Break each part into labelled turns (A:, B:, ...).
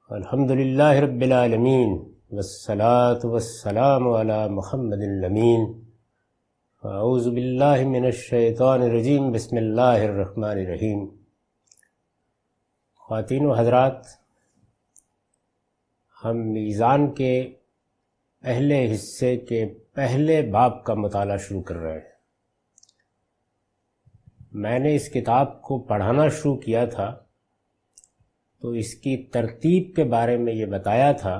A: الحمدللہ رب العالمین والصلاة والسلام علی محمد الامین اعوذ باللہ من الشیطان الرجیم بسم اللہ الرحمن الرحیم۔ خواتین و حضرات، ہم میزان کے پہلے حصے کے پہلے باب کا مطالعہ شروع کر رہے ہیں۔ میں نے اس کتاب کو پڑھانا شروع کیا تھا تو اس کی ترتیب کے بارے میں یہ بتایا تھا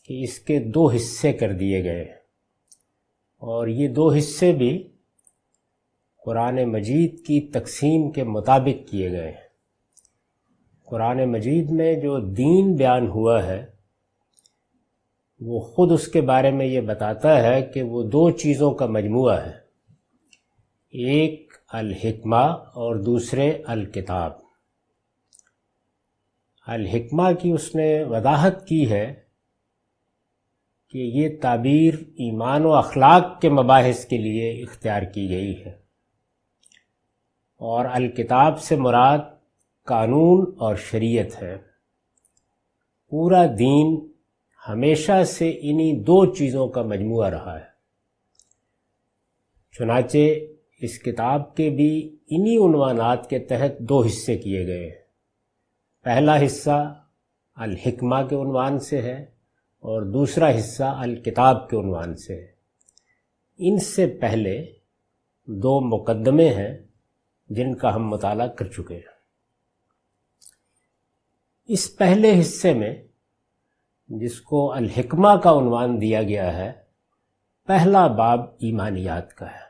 A: کہ اس کے 2 حصے کر دیے گئے اور یہ 2 حصے بھی قرآن مجید کی تقسیم کے مطابق کیے گئے ہیں۔ قرآن مجید میں جو دین بیان ہوا ہے وہ خود اس کے بارے میں یہ بتاتا ہے کہ وہ 2 چیزوں کا مجموعہ ہے، ایک الحکمہ اور دوسرے الکتاب۔ الحکمہ کی اس نے وضاحت کی ہے کہ یہ تعبیر ایمان و اخلاق کے مباحث کے لیے اختیار کی گئی ہے، اور الکتاب سے مراد قانون اور شریعت ہے۔ پورا دین ہمیشہ سے انہی 2 چیزوں کا مجموعہ رہا ہے۔ چنانچہ اس کتاب کے بھی انہی عنوانات کے تحت 2 حصے کیے گئے ہیں۔ پہلا حصہ الحکمہ کے عنوان سے ہے اور دوسرا حصہ الکتاب کے عنوان سے ہے۔ ان سے پہلے 2 مقدمے ہیں جن کا ہم مطالعہ کر چکے ہیں۔ اس پہلے حصے میں، جس کو الحکمہ کا عنوان دیا گیا ہے، پہلا باب ایمانیات کا ہے۔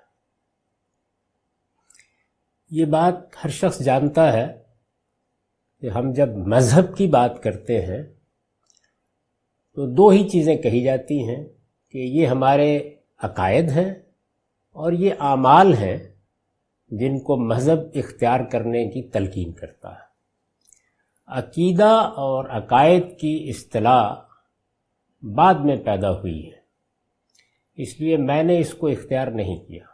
A: یہ بات ہر شخص جانتا ہے کہ ہم جب مذہب کی بات کرتے ہیں تو 2 ہی چیزیں کہی جاتی ہیں کہ یہ ہمارے عقائد ہیں اور یہ اعمال ہیں جن کو مذہب اختیار کرنے کی تلقین کرتا ہے۔ عقیدہ اور عقائد کی اصطلاح بعد میں پیدا ہوئی ہے، اس لیے میں نے اس کو اختیار نہیں کیا۔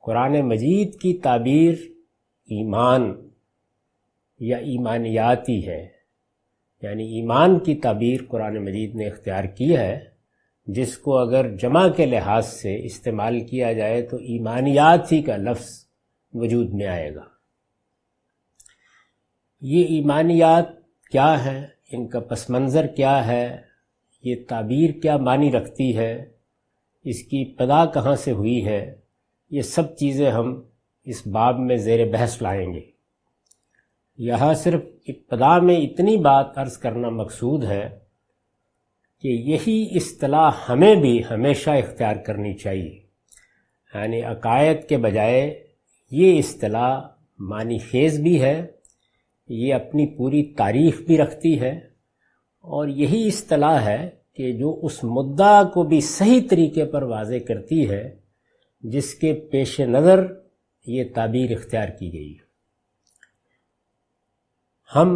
A: قرآن مجید کی تعبیر ایمان یا ایمانیاتی ہے، یعنی ایمان کی تعبیر قرآن مجید نے اختیار کی ہے، جس کو اگر جمع کے لحاظ سے استعمال کیا جائے تو ایمانیات ہی کا لفظ وجود میں آئے گا۔ یہ ایمانیات کیا ہے، ان کا پس منظر کیا ہے، یہ تعبیر کیا معنی رکھتی ہے، اس کی ابتدا کہاں سے ہوئی ہے، یہ سب چیزیں ہم اس باب میں زیر بحث لائیں گے۔ یہاں صرف ابتدا میں اتنی بات عرض کرنا مقصود ہے کہ یہی اصطلاح ہمیں بھی ہمیشہ اختیار کرنی چاہیے، یعنی عقائد کے بجائے یہ اصطلاح معنی خیز بھی ہے، یہ اپنی پوری تاریخ بھی رکھتی ہے، اور یہی اصطلاح ہے کہ جو اس مدعا کو بھی صحیح طریقے پر واضح کرتی ہے جس کے پیش نظر یہ تعبیر اختیار کی گئی ہے۔ ہم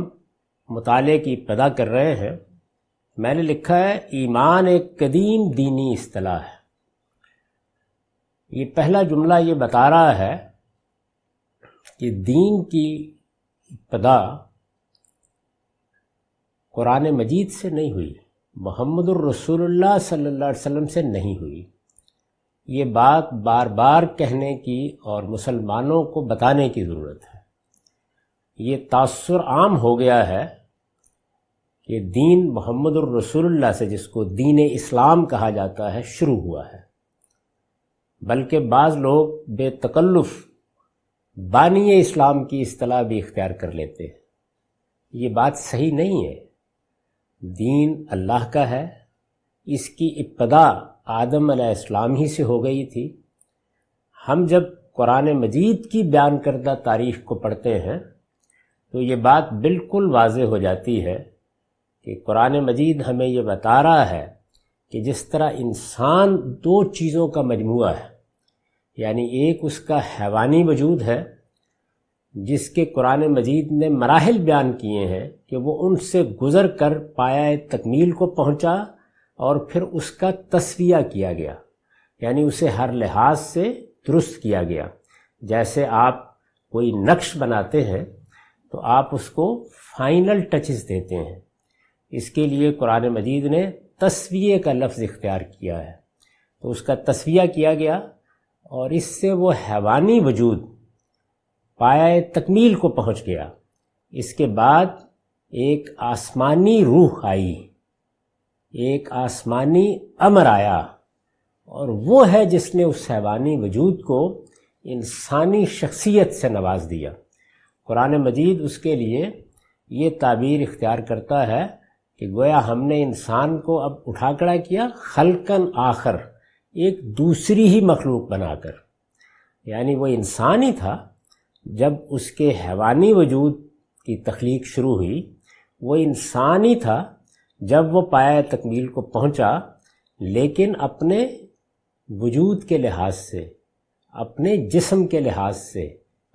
A: مطالعے کی ابتدا کر رہے ہیں۔ میں نے لکھا ہے ایمان ایک قدیم دینی اصطلاح ہے۔ یہ پہلا جملہ یہ بتا رہا ہے کہ دین کی ابتدا قرآن مجید سے نہیں ہوئی، محمد الرسول اللہ صلی اللہ علیہ وسلم سے نہیں ہوئی۔ یہ بات بار بار کہنے کی اور مسلمانوں کو بتانے کی ضرورت ہے۔ یہ تاثر عام ہو گیا ہے کہ دین محمد الرسول اللہ سے، جس کو دین اسلام کہا جاتا ہے، شروع ہوا ہے، بلکہ بعض لوگ بے تکلف بانی اسلام کی اصطلاح بھی اختیار کر لیتے ہیں۔ یہ بات صحیح نہیں ہے۔ دین اللہ کا ہے، اس کی ابتدا آدم علیہ السلام ہی سے ہو گئی تھی۔ ہم جب قرآن مجید کی بیان کردہ تاریخ کو پڑھتے ہیں تو یہ بات بالکل واضح ہو جاتی ہے کہ قرآن مجید ہمیں یہ بتا رہا ہے کہ جس طرح انسان 2 چیزوں کا مجموعہ ہے، یعنی ایک اس کا حیوانی وجود ہے جس کے قرآن مجید نے مراحل بیان کیے ہیں کہ وہ ان سے گزر کر پایہ تکمیل کو پہنچا، اور پھر اس کا تسویہ کیا گیا، یعنی اسے ہر لحاظ سے درست کیا گیا۔ جیسے آپ کوئی نقش بناتے ہیں تو آپ اس کو فائنل ٹچز دیتے ہیں۔ اس کے لیے قرآن مجید نے تسویہ کا لفظ اختیار کیا ہے، تو اس کا تسویہ کیا گیا اور اس سے وہ حیوانی وجود پایہ تکمیل کو پہنچ گیا۔ اس کے بعد ایک آسمانی روح آئی، ایک آسمانی امر آیا، اور وہ ہے جس نے اس حیوانی وجود کو انسانی شخصیت سے نواز دیا۔ قرآن مجید اس کے لیے یہ تعبیر اختیار کرتا ہے کہ گویا ہم نے انسان کو اب اٹھا کھڑا کیا خلقاً آخر، ایک دوسری ہی مخلوق بنا کر، یعنی وہ انسان ہی تھا جب اس کے حیوانی وجود کی تخلیق شروع ہوئی، وہ انسان ہی تھا جب وہ پایہ تکمیل کو پہنچا، لیکن اپنے وجود کے لحاظ سے، اپنے جسم کے لحاظ سے،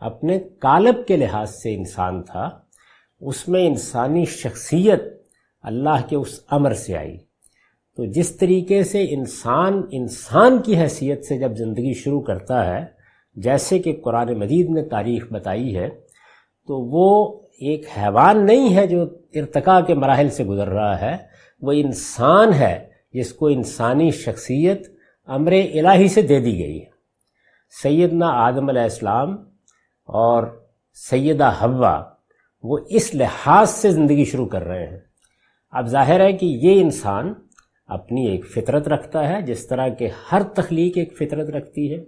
A: اپنے قالب کے لحاظ سے انسان تھا۔ اس میں انسانی شخصیت اللہ کے اس امر سے آئی۔ تو جس طریقے سے انسان کی حیثیت سے جب زندگی شروع کرتا ہے، جیسے کہ قرآن مجید نے تاریخ بتائی ہے، تو وہ ایک حیوان نہیں ہے جو ارتقاء کے مراحل سے گزر رہا ہے، وہ انسان ہے جس کو انسانی شخصیت امر الہی سے دے دی گئی ہے۔ سیدنا آدم علیہ السلام اور سیدہ حوا وہ اس لحاظ سے زندگی شروع کر رہے ہیں۔ اب ظاہر ہے کہ یہ انسان اپنی ایک فطرت رکھتا ہے، جس طرح کہ ہر تخلیق ایک فطرت رکھتی ہے۔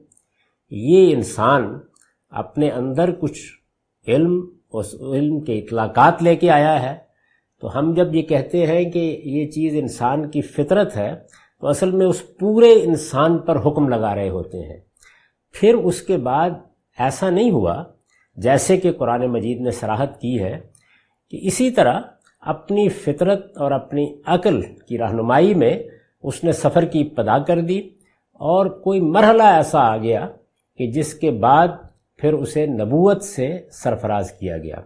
A: یہ انسان اپنے اندر کچھ علم، اس علم کے اطلاقات لے کے آیا ہے۔ تو ہم جب یہ کہتے ہیں کہ یہ چیز انسان کی فطرت ہے، تو اصل میں اس پورے انسان پر حکم لگا رہے ہوتے ہیں۔ پھر اس کے بعد ایسا نہیں ہوا، جیسے کہ قرآن مجید نے صراحت کی ہے کہ اسی طرح اپنی فطرت اور اپنی عقل کی رہنمائی میں اس نے سفر کی ابتدا کر دی، اور کوئی مرحلہ ایسا آ گیا کہ جس کے بعد پھر اسے نبوت سے سرفراز کیا گیا۔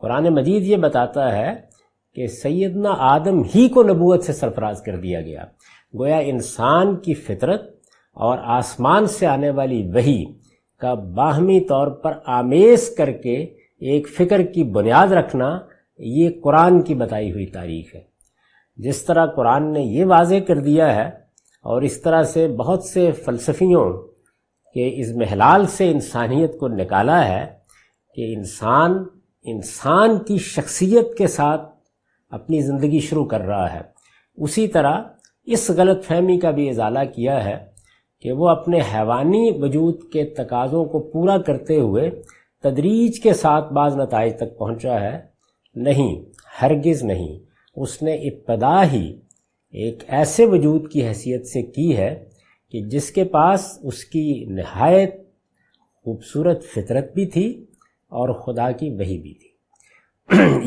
A: قرآن مجید یہ بتاتا ہے کہ سیدنا آدم ہی کو نبوت سے سرفراز کر دیا گیا۔ گویا انسان کی فطرت اور آسمان سے آنے والی وحی کا باہمی طور پر آمیز کر کے ایک فکر کی بنیاد رکھنا، یہ قرآن کی بتائی ہوئی تاریخ ہے۔ جس طرح قرآن نے یہ واضح کر دیا ہے، اور اس طرح سے بہت سے فلسفیوں کے اس محلال سے انسانیت کو نکالا ہے کہ انسان کی شخصیت کے ساتھ اپنی زندگی شروع کر رہا ہے، اسی طرح اس غلط فہمی کا بھی ازالہ کیا ہے کہ وہ اپنے حیوانی وجود کے تقاضوں کو پورا کرتے ہوئے تدریج کے ساتھ بعض نتائج تک پہنچا ہے۔ نہیں، ہرگز نہیں۔ اس نے ابتدا ہی ایک ایسے وجود کی حیثیت سے کی ہے کہ جس کے پاس اس کی نہایت خوبصورت فطرت بھی تھی اور خدا کی وحی بھی تھی۔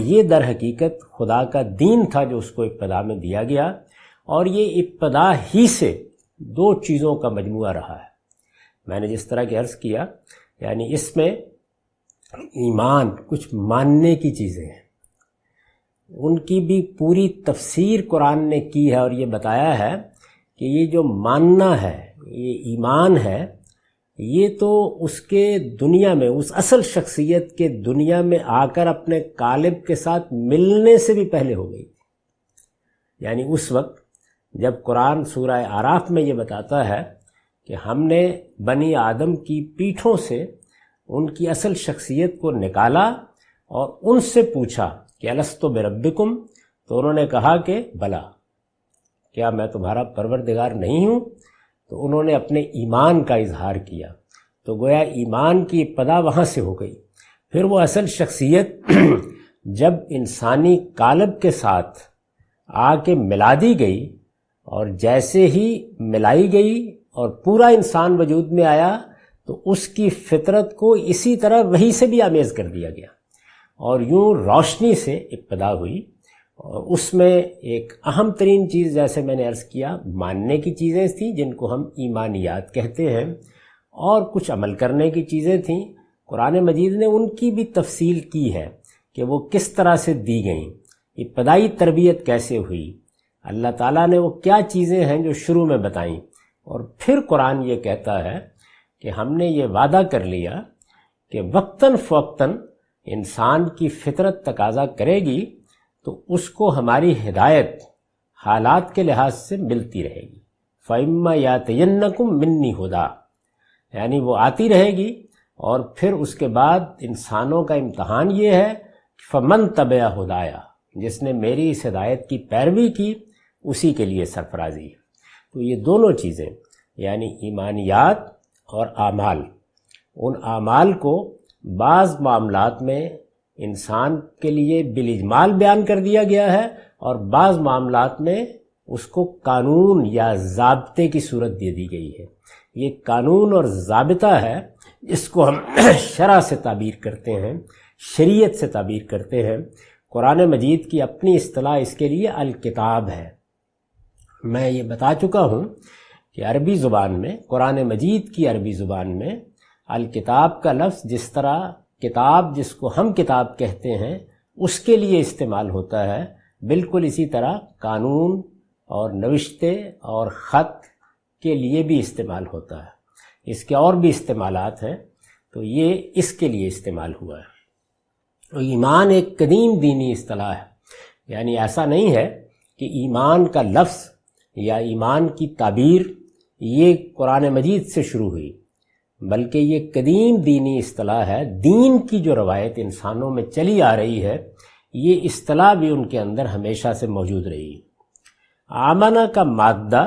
A: یہ در حقیقت خدا کا دین تھا جو اس کو ابتدا میں دیا گیا، اور یہ ابتدا ہی سے دو چیزوں کا مجموعہ رہا ہے۔ میں نے جس طرح کہ عرض کیا، یعنی اس میں ایمان، کچھ ماننے کی چیزیں ہیں، ان کی بھی پوری تفسیر قرآن نے کی ہے، اور یہ بتایا ہے کہ یہ جو ماننا ہے، یہ ایمان ہے، یہ تو اس کے دنیا میں، اس اصل شخصیت کے دنیا میں آ کر اپنے قالب کے ساتھ ملنے سے بھی پہلے ہو گئی۔ یعنی اس وقت جب قرآن سورہ اعراف میں یہ بتاتا ہے کہ ہم نے بنی آدم کی پیٹھوں سے ان کی اصل شخصیت کو نکالا اور ان سے پوچھا کہ الستو بربکم، تو انہوں نے کہا کہ بلا، کیا میں تمہارا پروردگار نہیں ہوں؟ تو انہوں نے اپنے ایمان کا اظہار کیا۔ تو گویا ایمان کی ابتدا وہاں سے ہو گئی۔ پھر وہ اصل شخصیت جب انسانی قالب کے ساتھ آ کے ملا دی گئی، اور جیسے ہی ملائی گئی اور پورا انسان وجود میں آیا، تو اس کی فطرت کو اسی طرح وہی سے بھی آمیز کر دیا گیا، اور یوں روشنی سے ابتدا ہوئی۔ اور اس میں ایک اہم ترین چیز، جیسے میں نے عرض کیا، ماننے کی چیزیں تھیں جن کو ہم ایمانیات کہتے ہیں، اور کچھ عمل کرنے کی چیزیں تھیں۔ قرآن مجید نے ان کی بھی تفصیل کی ہے کہ وہ کس طرح سے دی گئیں، ابتدائی تربیت کیسے ہوئی، اللہ تعالیٰ نے وہ کیا چیزیں ہیں جو شروع میں بتائیں۔ اور پھر قرآن یہ کہتا ہے کہ ہم نے یہ وعدہ کر لیا کہ وقتاً فوقتاً انسان کی فطرت تقاضا کرے گی تو اس کو ہماری ہدایت حالات کے لحاظ سے ملتی رہے گی۔ فَإِمَّا يَأْتِيَنَّكُم مِّنِّي هُدًى، یعنی وہ آتی رہے گی، اور پھر اس کے بعد انسانوں کا امتحان یہ ہے کہ فَمَن تَبِعَ هُدَايَ، جس نے میری اس ہدایت کی پیروی کی اسی کے لیے سرفرازی ہے۔ تو یہ دونوں چیزیں یعنی ایمانیات اور اعمال، ان اعمال کو بعض معاملات میں انسان کے لیے بالاجمال بیان کر دیا گیا ہے، اور بعض معاملات میں اس کو قانون یا ضابطے کی صورت دے دی گئی ہے۔ یہ قانون اور ضابطہ ہے جس کو ہم شرع سے تعبیر کرتے ہیں، شریعت سے تعبیر کرتے ہیں۔ قرآن مجید کی اپنی اصطلاح اس کے لیے الکتاب ہے۔ میں یہ بتا چکا ہوں کہ عربی زبان میں، قرآن مجید کی عربی زبان میں الکتاب کا لفظ جس طرح کتاب جس کو ہم کتاب کہتے ہیں اس کے لیے استعمال ہوتا ہے، بالکل اسی طرح قانون اور نوشتے اور خط کے لیے بھی استعمال ہوتا ہے۔ اس کے اور بھی استعمالات ہیں، تو یہ اس کے لیے استعمال ہوا ہے۔ تو ایمان ایک قدیم دینی اصطلاح ہے، یعنی ایسا نہیں ہے کہ ایمان کا لفظ یا ایمان کی تعبیر یہ قرآن مجید سے شروع ہوئی، بلکہ یہ قدیم دینی اصطلاح ہے۔ دین کی جو روایت انسانوں میں چلی آ رہی ہے، یہ اصطلاح بھی ان کے اندر ہمیشہ سے موجود رہی۔ آمنہ کا مادہ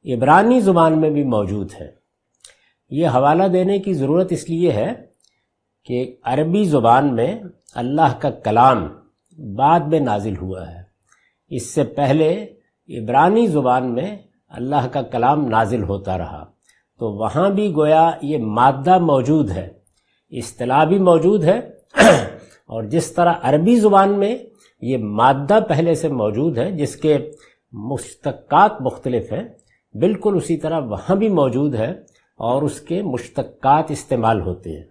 A: عبرانی زبان میں بھی موجود ہے۔ یہ حوالہ دینے کی ضرورت اس لیے ہے کہ عربی زبان میں اللہ کا کلام بعد میں نازل ہوا ہے، اس سے پہلے عبرانی زبان میں اللہ کا کلام نازل ہوتا رہا، تو وہاں بھی گویا یہ مادہ موجود ہے، اصطلاح بھی موجود ہے، اور جس طرح عربی زبان میں یہ مادہ پہلے سے موجود ہے جس کے مشتقات مختلف ہیں، بالکل اسی طرح وہاں بھی موجود ہے اور اس کے مشتقات استعمال ہوتے ہیں،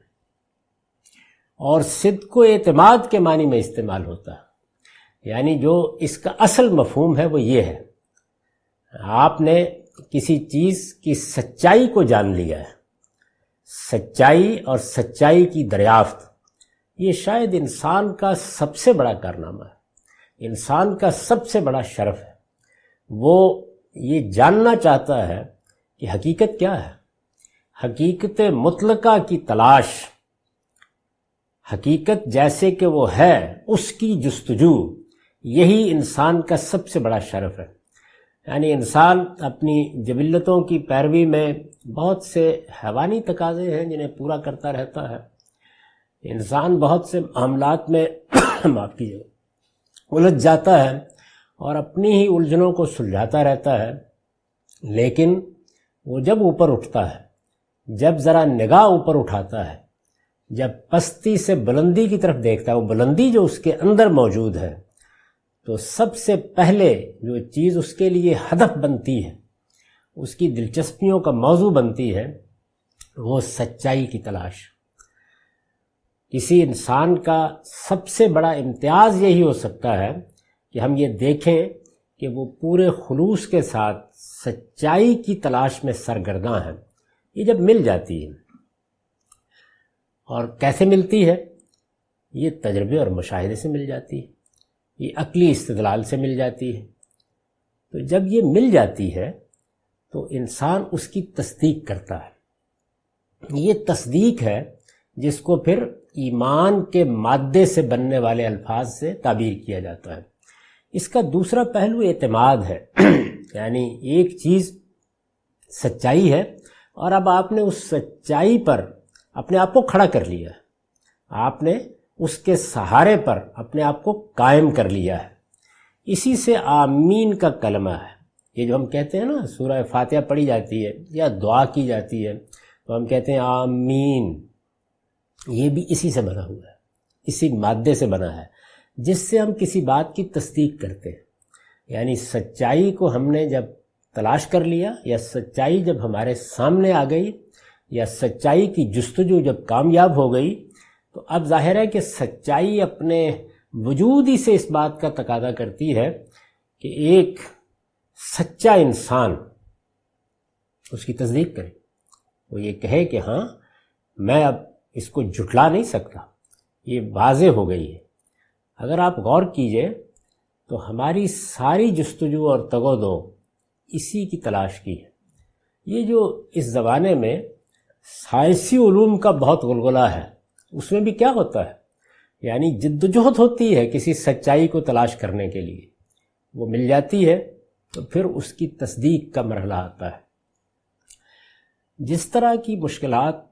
A: اور صدق و اعتماد کے معنی میں استعمال ہوتا ہے۔ یعنی جو اس کا اصل مفہوم ہے وہ یہ ہے، آپ نے کسی چیز کی سچائی کو جان لیا ہے۔ سچائی اور سچائی کی دریافت یہ شاید انسان کا سب سے بڑا کارنامہ ہے، انسان کا سب سے بڑا شرف ہے۔ وہ یہ جاننا چاہتا ہے کہ حقیقت کیا ہے، حقیقت مطلقہ کی تلاش، حقیقت جیسے کہ وہ ہے اس کی جستجو، یہی انسان کا سب سے بڑا شرف ہے۔ یعنی انسان اپنی جبلتوں کی پیروی میں بہت سے حیوانی تقاضے ہیں جنہیں پورا کرتا رہتا ہے۔ انسان بہت سے معاملات میں معاف کیجیے الجھ جاتا ہے اور اپنی ہی الجھنوں کو سلجھاتا رہتا ہے، لیکن وہ جب اوپر اٹھتا ہے، جب ذرا نگاہ اوپر اٹھاتا ہے، جب پستی سے بلندی کی طرف دیکھتا ہے، وہ بلندی جو اس کے اندر موجود ہے، تو سب سے پہلے جو چیز اس کے لیے ہدف بنتی ہے، اس کی دلچسپیوں کا موضوع بنتی ہے، وہ سچائی کی تلاش۔ کسی انسان کا سب سے بڑا امتیاز یہی ہو سکتا ہے کہ ہم یہ دیکھیں کہ وہ پورے خلوص کے ساتھ سچائی کی تلاش میں سرگرداں ہے۔ یہ جب مل جاتی ہے، اور کیسے ملتی ہے؟ یہ تجربے اور مشاہدے سے مل جاتی ہے، یہ عقلی استدلال سے مل جاتی ہے۔ تو جب یہ مل جاتی ہے تو انسان اس کی تصدیق کرتا ہے۔ یہ تصدیق ہے جس کو پھر ایمان کے مادے سے بننے والے الفاظ سے تعبیر کیا جاتا ہے۔ اس کا دوسرا پہلو اعتماد ہے، یعنی ایک چیز سچائی ہے، اور اب آپ نے اس سچائی پر اپنے آپ کو کھڑا کر لیا ہے، آپ نے اس کے سہارے پر اپنے آپ کو قائم کر لیا ہے۔ اسی سے آمین کا کلمہ ہے۔ یہ جو ہم کہتے ہیں نا، سورہ فاتحہ پڑھی جاتی ہے یا دعا کی جاتی ہے تو ہم کہتے ہیں آمین، یہ بھی اسی سے بنا ہوا ہے، اسی مادے سے بنا ہے جس سے ہم کسی بات کی تصدیق کرتے ہیں۔ یعنی سچائی کو ہم نے جب تلاش کر لیا، یا سچائی جب ہمارے سامنے آ گئی، یا سچائی کی جستجو جب کامیاب ہو گئی، تو اب ظاہر ہے کہ سچائی اپنے وجود ہی سے اس بات کا تقاضا کرتی ہے کہ ایک سچا انسان اس کی تصدیق کرے، وہ یہ کہے کہ ہاں میں اب اس کو جھٹلا نہیں سکتا، یہ واضح ہو گئی ہے۔ اگر آپ غور کیجئے تو ہماری ساری جستجو اور تگ و دو اسی کی تلاش کی ہے۔ یہ جو اس زمانے میں سائنسی علوم کا بہت غلغلہ ہے، اس میں بھی کیا ہوتا ہے؟ یعنی جدوجہد ہوتی ہے کسی سچائی کو تلاش کرنے کے لیے، وہ مل جاتی ہے تو پھر اس کی تصدیق کا مرحلہ آتا ہے۔ جس طرح کی مشکلات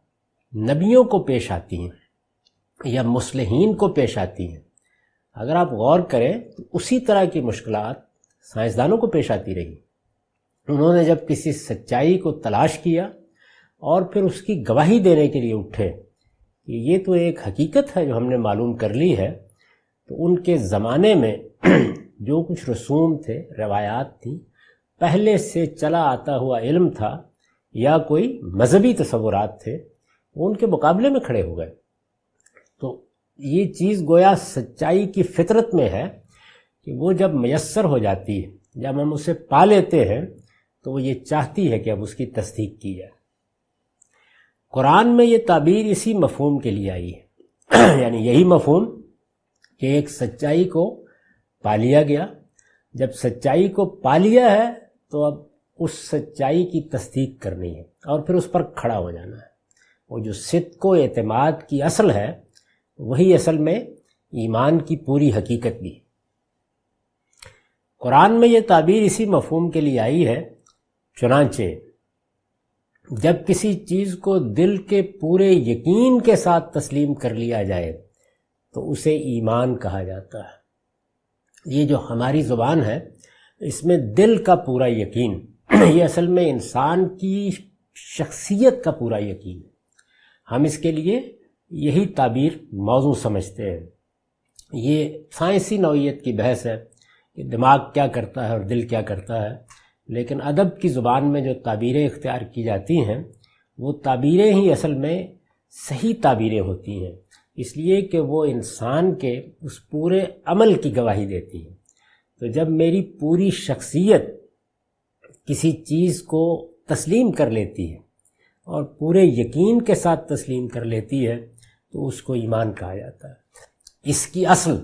A: نبیوں کو پیش آتی ہیں یا مصلحین کو پیش آتی ہیں، اگر آپ غور کریں تو اسی طرح کی مشکلات سائنسدانوں کو پیش آتی رہی۔ انہوں نے جب کسی سچائی کو تلاش کیا اور پھر اس کی گواہی دینے کے لیے اٹھے کہ یہ تو ایک حقیقت ہے جو ہم نے معلوم کر لی ہے، تو ان کے زمانے میں جو کچھ رسوم تھے، روایات تھیں، پہلے سے چلا آتا ہوا علم تھا یا کوئی مذہبی تصورات تھے، وہ ان کے مقابلے میں کھڑے ہو گئے۔ تو یہ چیز گویا سچائی کی فطرت میں ہے کہ وہ جب میسر ہو جاتی ہے، جب ہم اسے پا لیتے ہیں، تو وہ یہ چاہتی ہے کہ اب اس کی تصدیق کی جائے۔ قرآن میں یہ تعبیر اسی مفہوم کے لیے آئی ہے، یعنی یہی مفہوم کہ ایک سچائی کو پا لیا گیا، جب سچائی کو پا لیا ہے تو اب اس سچائی کی تصدیق کرنی ہے اور پھر اس پر کھڑا ہو جانا ہے۔ وہ جو صدق و اعتماد کی اصل ہے، وہی اصل میں ایمان کی پوری حقیقت بھی ہے۔ قرآن میں یہ تعبیر اسی مفہوم کے لیے آئی ہے۔ چنانچہ جب کسی چیز کو دل کے پورے یقین کے ساتھ تسلیم کر لیا جائے تو اسے ایمان کہا جاتا ہے۔ یہ جو ہماری زبان ہے، اس میں دل کا پورا یقین، یہ اصل میں انسان کی شخصیت کا پورا یقین ہے۔ ہم اس کے لیے یہی تعبیر موزوں سمجھتے ہیں۔ یہ سائنسی نوعیت کی بحث ہے کہ دماغ کیا کرتا ہے اور دل کیا کرتا ہے، لیکن ادب کی زبان میں جو تعبیریں اختیار کی جاتی ہیں، وہ تعبیریں ہی اصل میں صحیح تعبیریں ہوتی ہیں، اس لیے کہ وہ انسان کے اس پورے عمل کی گواہی دیتی ہیں۔ تو جب میری پوری شخصیت کسی چیز کو تسلیم کر لیتی ہے اور پورے یقین کے ساتھ تسلیم کر لیتی ہے تو اس کو ایمان کہا جاتا ہے۔ اس کی اصل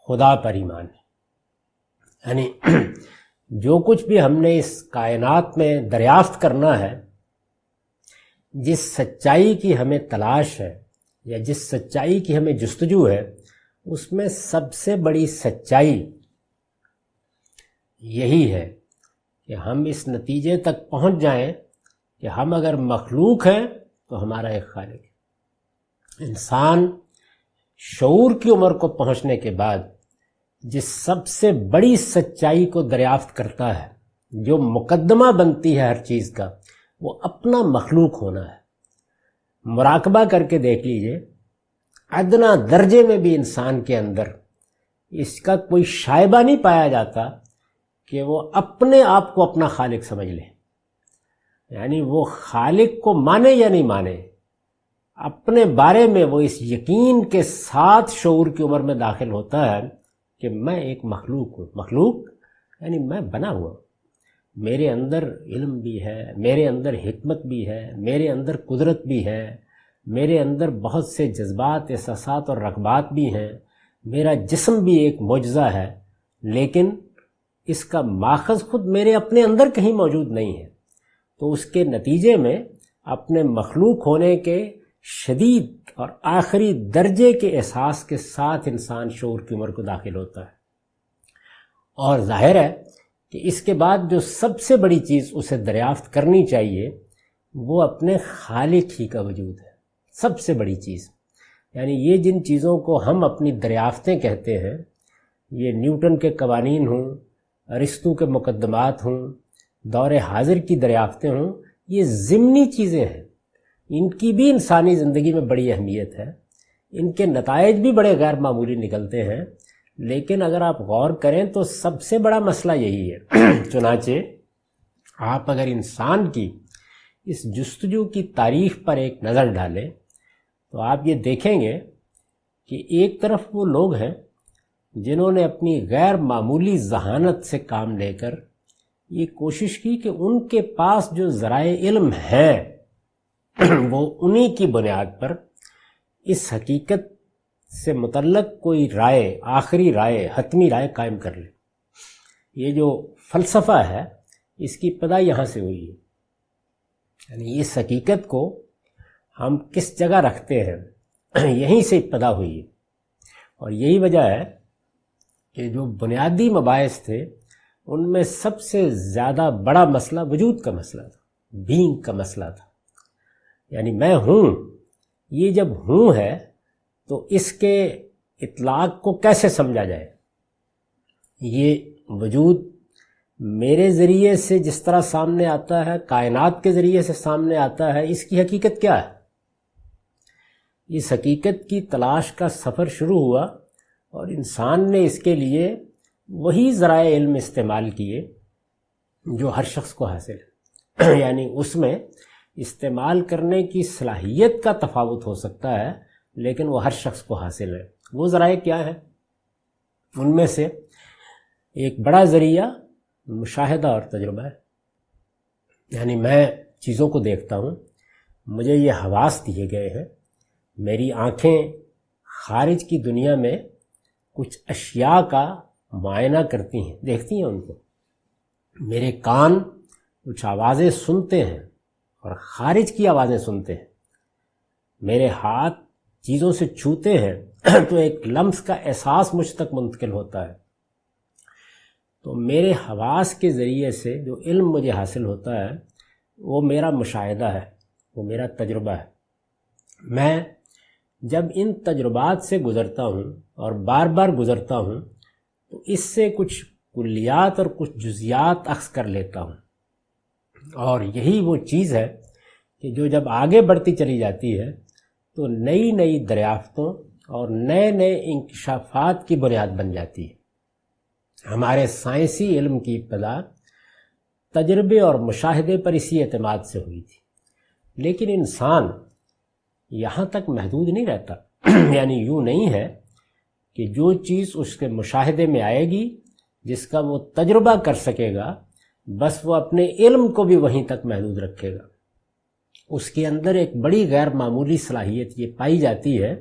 A: خدا پر ایمان ہے، یعنی جو کچھ بھی ہم نے اس کائنات میں دریافت کرنا ہے، جس سچائی کی ہمیں تلاش ہے یا جس سچائی کی ہمیں جستجو ہے، اس میں سب سے بڑی سچائی یہی ہے کہ ہم اس نتیجے تک پہنچ جائیں کہ ہم اگر مخلوق ہیں تو ہمارا ایک خالق ہے۔ انسان شعور کی عمر کو پہنچنے کے بعد جس سب سے بڑی سچائی کو دریافت کرتا ہے، جو مقدمہ بنتی ہے ہر چیز کا، وہ اپنا مخلوق ہونا ہے۔ مراقبہ کر کے دیکھ لیجئے، ادنا درجے میں بھی انسان کے اندر اس کا کوئی شائبہ نہیں پایا جاتا کہ وہ اپنے آپ کو اپنا خالق سمجھ لے، یعنی وہ خالق کو مانے یا نہیں مانے، اپنے بارے میں وہ اس یقین کے ساتھ شعور کی عمر میں داخل ہوتا ہے کہ میں ایک مخلوق ہوں۔ مخلوق یعنی میں بنا ہوا ہوں، میرے اندر علم بھی ہے، میرے اندر حکمت بھی ہے، میرے اندر قدرت بھی ہے، میرے اندر بہت سے جذبات، احساسات اور رغبات بھی ہیں، میرا جسم بھی ایک معجزہ ہے، لیکن اس کا ماخذ خود میرے اپنے اندر کہیں موجود نہیں ہے۔ تو اس کے نتیجے میں اپنے مخلوق ہونے کے شدید اور آخری درجے کے احساس کے ساتھ انسان شعور کی عمر کو داخل ہوتا ہے، اور ظاہر ہے کہ اس کے بعد جو سب سے بڑی چیز اسے دریافت کرنی چاہیے وہ اپنے خالق ہی کا وجود ہے، سب سے بڑی چیز۔ یعنی یہ جن چیزوں کو ہم اپنی دریافتیں کہتے ہیں، یہ نیوٹن کے قوانین ہوں، ارسطو کے مقدمات ہوں، دور حاضر کی دریافتیں ہوں، یہ ضمنی چیزیں ہیں، ان کی بھی انسانی زندگی میں بڑی اہمیت ہے، ان کے نتائج بھی بڑے غیر معمولی نکلتے ہیں، لیکن اگر آپ غور کریں تو سب سے بڑا مسئلہ یہی ہے۔ چنانچہ آپ اگر انسان کی اس جستجو کی تاریخ پر ایک نظر ڈالیں تو آپ یہ دیکھیں گے کہ ایک طرف وہ لوگ ہیں جنہوں نے اپنی غیر معمولی ذہانت سے کام لے کر یہ کوشش کی کہ ان کے پاس جو ذرائع علم ہیں وہ انہی کی بنیاد پر اس حقیقت سے متعلق کوئی رائے، آخری رائے، حتمی رائے قائم کر لے۔ یہ جو فلسفہ ہے اس کی ابتدا یہاں سے ہوئی ہے، یعنی اس حقیقت کو ہم کس جگہ رکھتے ہیں یہیں سے ابتدا ہوئی ہے۔ اور یہی وجہ ہے کہ جو بنیادی مباحث تھے ان میں سب سے زیادہ بڑا مسئلہ وجود کا مسئلہ تھا، بینگ کا مسئلہ تھا، یعنی میں ہوں۔ یہ جب ہوں ہے تو اس کے اطلاق کو کیسے سمجھا جائے؟ یہ وجود میرے ذریعے سے جس طرح سامنے آتا ہے، کائنات کے ذریعے سے سامنے آتا ہے، اس کی حقیقت کیا ہے؟ اس حقیقت کی تلاش کا سفر شروع ہوا اور انسان نے اس کے لیے وہی ذرائع علم استعمال کیے جو ہر شخص کو حاصل ہے یعنی اس میں استعمال کرنے کی صلاحیت کا تفاوت ہو سکتا ہے لیکن وہ ہر شخص کو حاصل ہے۔ وہ ذرائع کیا ہیں؟ ان میں سے ایک بڑا ذریعہ مشاہدہ اور تجربہ ہے، یعنی میں چیزوں کو دیکھتا ہوں، مجھے یہ حواس دیے گئے ہیں، میری آنکھیں خارج کی دنیا میں کچھ اشیاء کا معائنہ کرتی ہیں، دیکھتی ہیں ان کو، میرے کان کچھ آوازیں سنتے ہیں اور خارج کی آوازیں سنتے ہیں، میرے ہاتھ چیزوں سے چھوتے ہیں تو ایک لمس کا احساس مجھ تک منتقل ہوتا ہے۔ تو میرے حواس کے ذریعے سے جو علم مجھے حاصل ہوتا ہے وہ میرا مشاہدہ ہے، وہ میرا تجربہ ہے۔ میں جب ان تجربات سے گزرتا ہوں اور بار بار گزرتا ہوں تو اس سے کچھ کلیات اور کچھ جزیات اخذ کر لیتا ہوں، اور یہی وہ چیز ہے کہ جو جب آگے بڑھتی چلی جاتی ہے تو نئی نئی دریافتوں اور نئے نئے انکشافات کی بنیاد بن جاتی ہے۔ ہمارے سائنسی علم کی ابتدا تجربے اور مشاہدے پر اسی اعتماد سے ہوئی تھی، لیکن انسان یہاں تک محدود نہیں رہتا یعنی یوں نہیں ہے کہ جو چیز اس کے مشاہدے میں آئے گی، جس کا وہ تجربہ کر سکے گا، بس وہ اپنے علم کو بھی وہیں تک محدود رکھے گا۔ اس کے اندر ایک بڑی غیر معمولی صلاحیت یہ پائی جاتی ہے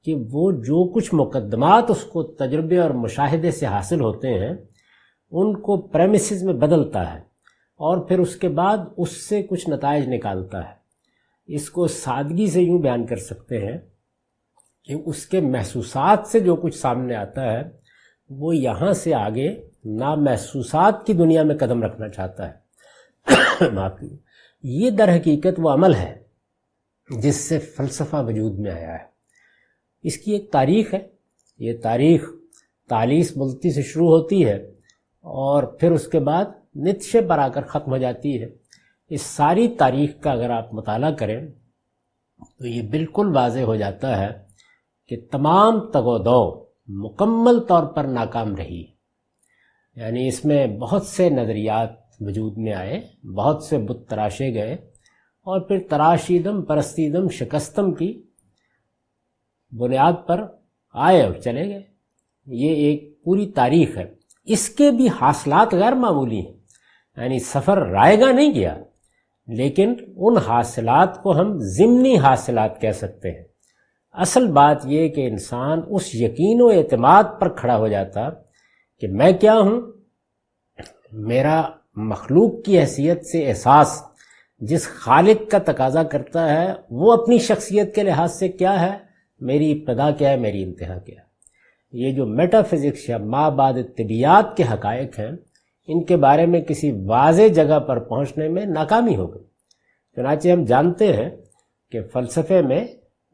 A: کہ وہ جو کچھ مقدمات اس کو تجربے اور مشاہدے سے حاصل ہوتے ہیں ان کو پریمیسز میں بدلتا ہے اور پھر اس کے بعد اس سے کچھ نتائج نکالتا ہے۔ اس کو سادگی سے یوں بیان کر سکتے ہیں کہ اس کے محسوسات سے جو کچھ سامنے آتا ہے وہ یہاں سے آگے نامحسوسات کی دنیا میں قدم رکھنا چاہتا ہے۔ یہ در حقیقت وہ عمل ہے جس سے فلسفہ وجود میں آیا ہے۔ اس کی ایک تاریخ ہے، یہ تاریخ تالیس ملتی سے شروع ہوتی ہے اور پھر اس کے بعد نتشے پر آ کر ختم ہو جاتی ہے۔ اس ساری تاریخ کا اگر آپ مطالعہ کریں تو یہ بالکل واضح ہو جاتا ہے کہ تمام تگ و دو مکمل طور پر ناکام رہی، یعنی اس میں بہت سے نظریات وجود میں آئے، بہت سے بت تراشے گئے اور پھر تراشیدم پرستیدم شکستم کی بنیاد پر آئے اور چلے گئے۔ یہ ایک پوری تاریخ ہے۔ اس کے بھی حاصلات غیر معمولی ہیں، یعنی سفر رائے گاں نہیں گیا، لیکن ان حاصلات کو ہم ضمنی حاصلات کہہ سکتے ہیں۔ اصل بات یہ کہ انسان اس یقین و اعتماد پر کھڑا ہو جاتا کہ میں کیا ہوں، میرا مخلوق کی حیثیت سے احساس جس خالق کا تقاضا کرتا ہے وہ اپنی شخصیت کے لحاظ سے کیا ہے، میری ابتدا کیا ہے، میری انتہا کیا ہے۔ یہ جو میٹا فزکس یا ما بعد طبیعیات کے حقائق ہیں، ان کے بارے میں کسی واضح جگہ پر پہنچنے میں ناکامی ہو گئی۔ چنانچہ ہم جانتے ہیں کہ فلسفے میں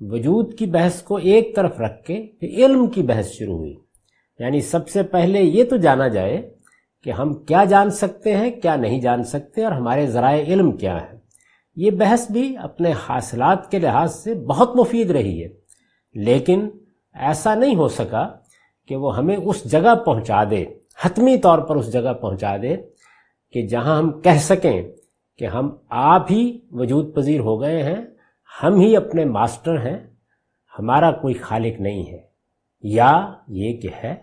A: وجود کی بحث کو ایک طرف رکھ کے علم کی بحث شروع ہوئی، یعنی سب سے پہلے یہ تو جانا جائے کہ ہم کیا جان سکتے ہیں، کیا نہیں جان سکتے، اور ہمارے ذرائع علم کیا ہیں۔ یہ بحث بھی اپنے حاصلات کے لحاظ سے بہت مفید رہی ہے، لیکن ایسا نہیں ہو سکا کہ وہ ہمیں اس جگہ پہنچا دے، حتمی طور پر اس جگہ پہنچا دے کہ جہاں ہم کہہ سکیں کہ ہم آپ ہی وجود پذیر ہو گئے ہیں، ہم ہی اپنے ماسٹر ہیں، ہمارا کوئی خالق نہیں ہے، یا یہ کہ ہے۔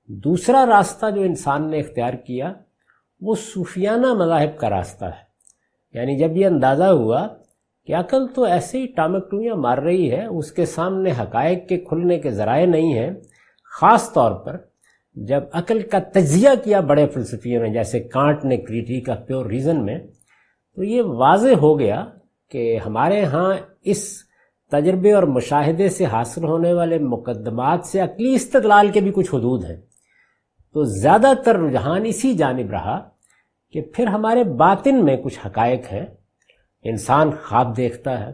A: دوسرا راستہ جو انسان نے اختیار کیا وہ صوفیانہ مذاہب کا راستہ ہے، یعنی جب یہ اندازہ ہوا کہ عقل تو ایسے ہی ٹامکٹویاں مار رہی ہے، اس کے سامنے حقائق کے کھلنے کے ذرائع نہیں ہیں. خاص طور پر جب عقل کا تجزیہ کیا بڑے فلسفیوں نے، جیسے کانٹ نے کریٹیک آف پیور ریزن میں، تو یہ واضح ہو گیا کہ ہمارے ہاں اس تجربے اور مشاہدے سے حاصل ہونے والے مقدمات سے عقلی استدلال کے بھی کچھ حدود ہیں. تو زیادہ تر رجحان اسی جانب رہا کہ پھر ہمارے باطن میں کچھ حقائق ہیں. انسان خواب دیکھتا ہے،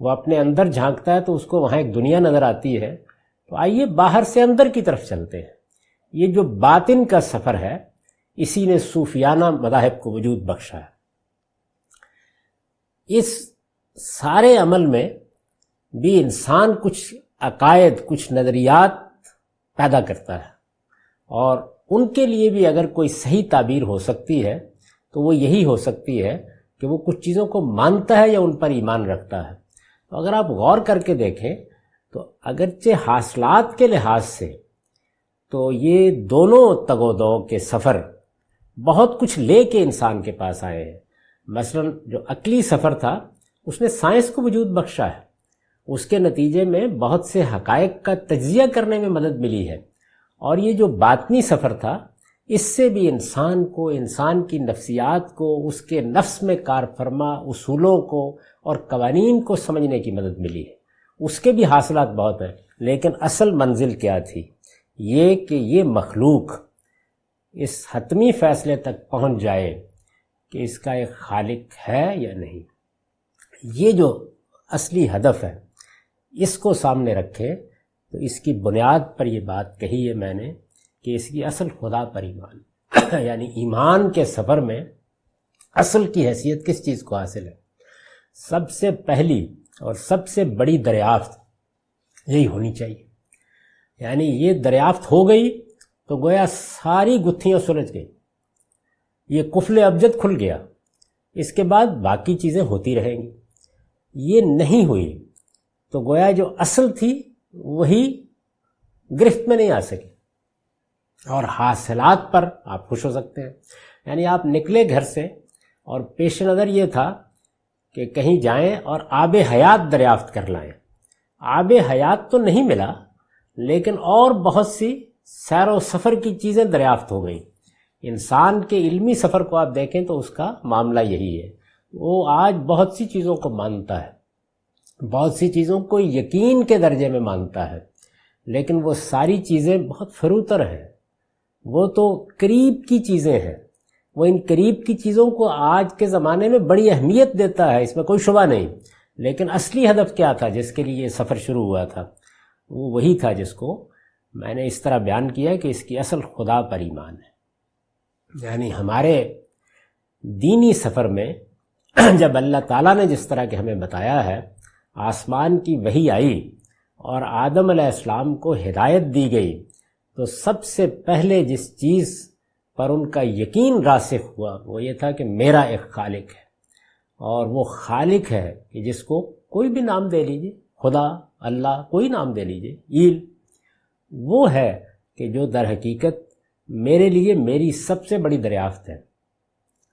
A: وہ اپنے اندر جھانکتا ہے تو اس کو وہاں ایک دنیا نظر آتی ہے. تو آئیے باہر سے اندر کی طرف چلتے ہیں. یہ جو باطن کا سفر ہے، اسی نے صوفیانہ مذاہب کو وجود بخشا ہے. اس سارے عمل میں بھی انسان کچھ عقائد، کچھ نظریات پیدا کرتا ہے، اور ان کے لیے بھی اگر کوئی صحیح تعبیر ہو سکتی ہے تو وہ یہی ہو سکتی ہے کہ وہ کچھ چیزوں کو مانتا ہے یا ان پر ایمان رکھتا ہے. تو اگر آپ غور کر کے دیکھیں تو اگرچہ حاصلات کے لحاظ سے تو یہ دونوں تگ و دو کے سفر بہت کچھ لے کے انسان کے پاس آئے ہیں. مثلا جو عقلی سفر تھا اس نے سائنس کو وجود بخشا ہے، اس کے نتیجے میں بہت سے حقائق کا تجزیہ کرنے میں مدد ملی ہے. اور یہ جو باطنی سفر تھا، اس سے بھی انسان کو، انسان کی نفسیات کو، اس کے نفس میں کار فرما اصولوں کو اور قوانین کو سمجھنے کی مدد ملی ہے. اس کے بھی حاصلات بہت ہیں، لیکن اصل منزل کیا تھی؟ یہ کہ یہ مخلوق اس حتمی فیصلے تک پہنچ جائے کہ اس کا ایک خالق ہے یا نہیں. یہ جو اصلی ہدف ہے، اس کو سامنے رکھے تو اس کی بنیاد پر یہ بات کہی ہے میں نے کہ اس کی اصل خدا پر ایمان یعنی ایمان کے سفر میں اصل کی حیثیت کس چیز کو حاصل ہے؟ سب سے پہلی اور سب سے بڑی دریافت یہی ہونی چاہیے. یعنی یہ دریافت ہو گئی تو گویا ساری گتھیاں سلجھ گئی، یہ قفل ابجد کھل گیا. اس کے بعد باقی چیزیں ہوتی رہیں گی. یہ نہیں ہوئی تو گویا جو اصل تھی وہی گرفت میں نہیں آ سکی، اور حاصلات پر آپ خوش ہو سکتے ہیں. یعنی آپ نکلے گھر سے اور پیش نظر یہ تھا کہ کہیں جائیں اور آب حیات دریافت کر لائیں. آب حیات تو نہیں ملا، لیکن اور بہت سی سیر و سفر کی چیزیں دریافت ہو گئیں. انسان کے علمی سفر کو آپ دیکھیں تو اس کا معاملہ یہی ہے. وہ آج بہت سی چیزوں کو مانتا ہے، بہت سی چیزوں کو یقین کے درجے میں مانتا ہے، لیکن وہ ساری چیزیں بہت فروتر ہیں. وہ تو قریب کی چیزیں ہیں. وہ ان قریب کی چیزوں کو آج کے زمانے میں بڑی اہمیت دیتا ہے، اس میں کوئی شبہ نہیں. لیکن اصلی ہدف کیا تھا جس کے لیے یہ سفر شروع ہوا تھا؟ وہ وہی تھا جس کو میں نے اس طرح بیان کیا کہ اس کی اصل خدا پر ایمان ہے. یعنی ہمارے دینی سفر میں جب اللہ تعالیٰ نے جس طرح کہ ہمیں بتایا ہے، آسمان کی وحی آئی اور آدم علیہ السلام کو ہدایت دی گئی، تو سب سے پہلے جس چیز پر ان کا یقین راسخ ہوا وہ یہ تھا کہ میرا ایک خالق ہے. اور وہ خالق ہے کہ جس کو کوئی بھی نام دے لیجئے، خدا، اللہ، کوئی نام دے لیجئے، ایل، وہ ہے کہ جو در حقیقت میرے لیے میری سب سے بڑی دریافت ہے.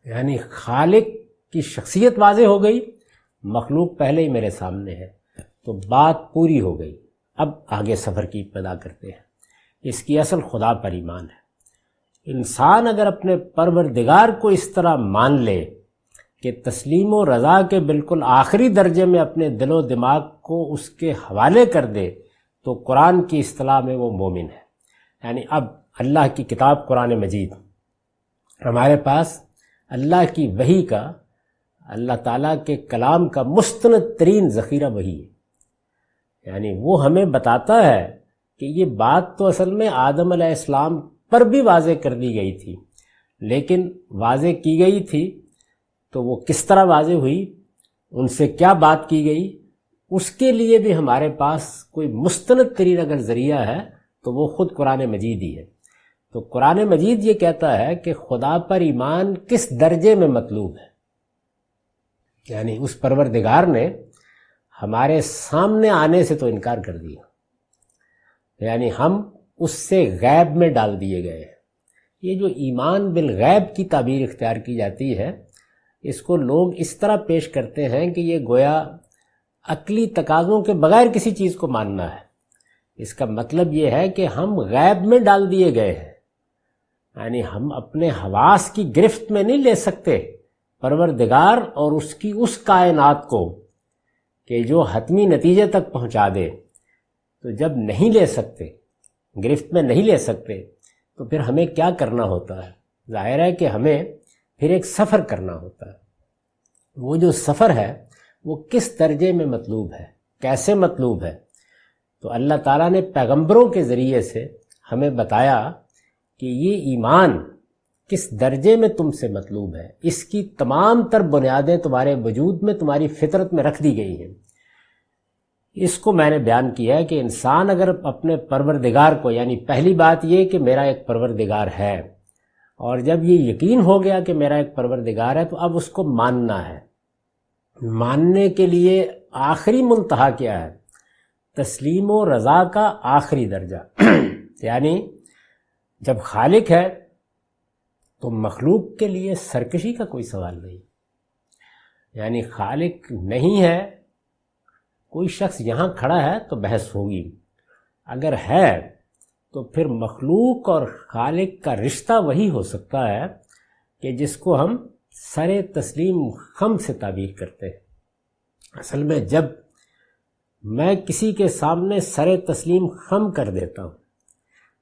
A: یعنی خالق کی شخصیت واضح ہو گئی، مخلوق پہلے ہی میرے سامنے ہے، تو بات پوری ہو گئی. اب آگے سفر کی ابتدا کرتے ہیں. اس کی اصل خدا پر ایمان ہے. انسان اگر اپنے پروردگار کو اس طرح مان لے کہ تسلیم و رضا کے بالکل آخری درجے میں اپنے دل و دماغ کو اس کے حوالے کر دے تو قرآن کی اصطلاح میں وہ مومن ہے. یعنی اب اللہ کی کتاب قرآن مجید، ہمارے پاس اللہ کی وحی کا، اللہ تعالیٰ کے کلام کا مستند ترین ذخیرہ وہی ہے. یعنی وہ ہمیں بتاتا ہے کہ یہ بات تو اصل میں آدم علیہ السلام پر بھی واضح کر دی گئی تھی، لیکن واضح کی گئی تھی تو وہ کس طرح واضح ہوئی، ان سے کیا بات کی گئی، اس کے لیے بھی ہمارے پاس کوئی مستند ترین اگر ذریعہ ہے تو وہ خود قرآن مجید ہی ہے. تو قرآن مجید یہ کہتا ہے کہ خدا پر ایمان کس درجے میں مطلوب ہے. یعنی اس پروردگار نے ہمارے سامنے آنے سے تو انکار کر دیا، یعنی ہم اس سے غیب میں ڈال دیے گئے ہیں. یہ جو ایمان بالغیب کی تعبیر اختیار کی جاتی ہے، اس کو لوگ اس طرح پیش کرتے ہیں کہ یہ گویا عقلی تقاضوں کے بغیر کسی چیز کو ماننا ہے۔ اس کا مطلب یہ ہے کہ ہم غیب میں ڈال دیے گئے ہیں، یعنی ہم اپنے حواس کی گرفت میں نہیں لے سکتے پروردگار اور اس کی اس کائنات کو کہ جو حتمی نتیجے تک پہنچا دے۔ تو جب نہیں لے سکتے، گرفت میں نہیں لے سکتے، تو پھر ہمیں کیا کرنا ہوتا ہے؟ ظاہر ہے کہ ہمیں پھر ایک سفر کرنا ہوتا ہے۔ وہ جو سفر ہے وہ کس درجے میں مطلوب ہے، کیسے مطلوب ہے؟ تو اللہ تعالیٰ نے پیغمبروں کے ذریعے سے ہمیں بتایا کہ یہ ایمان کس درجے میں تم سے مطلوب ہے۔ اس کی تمام تر بنیادیں تمہارے وجود میں، تمہاری فطرت میں رکھ دی گئی ہیں۔ اس کو میں نے بیان کیا ہے کہ انسان اگر اپنے پروردگار کو، یعنی پہلی بات یہ کہ میرا ایک پروردگار ہے، اور جب یہ یقین ہو گیا کہ میرا ایک پروردگار ہے تو اب اس کو ماننا ہے۔ ماننے کے لیے آخری منتہا کیا ہے؟ تسلیم و رضا کا آخری درجہ۔ یعنی جب خالق ہے تو مخلوق کے لیے سرکشی کا کوئی سوال نہیں، یعنی خالق نہیں ہے، کوئی شخص یہاں کھڑا ہے تو بحث ہوگی، اگر ہے تو پھر مخلوق اور خالق کا رشتہ وہی ہو سکتا ہے کہ جس کو ہم سر تسلیم خم سے تعبیر کرتے ہیں۔ اصل میں جب میں کسی کے سامنے سر تسلیم خم کر دیتا ہوں،